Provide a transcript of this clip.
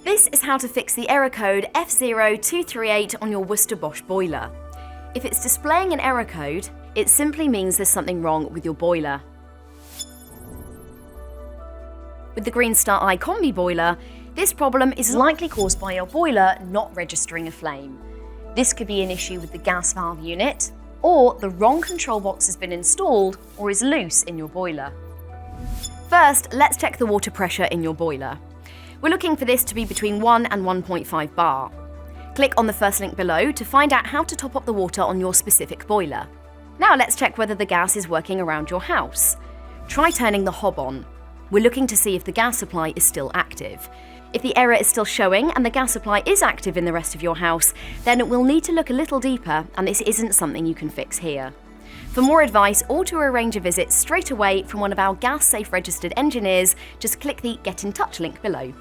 This is how to fix the error code F0238 on your Worcester Bosch boiler. If it's displaying an error code, it simply means there's something wrong with your boiler. With the Greenstar Combi boiler, this problem is likely caused by your boiler not registering a flame. This could be an issue with the gas valve unit, or the wrong control box has been installed or is loose in your boiler. First, let's check the water pressure in your boiler. We're looking for this to be between 1 and 1.5 bar. Click on the first link below to find out how to top up the water on your specific boiler. Now let's check whether the gas is working around your house. Try turning the hob on. We're looking to see if the gas supply is still active. If the error is still showing and the gas supply is active in the rest of your house, then we'll need to look a little deeper, and this isn't something you can fix here. For more advice or to arrange a visit straight away from one of our Gas Safe Registered engineers, just click the Get in Touch link below.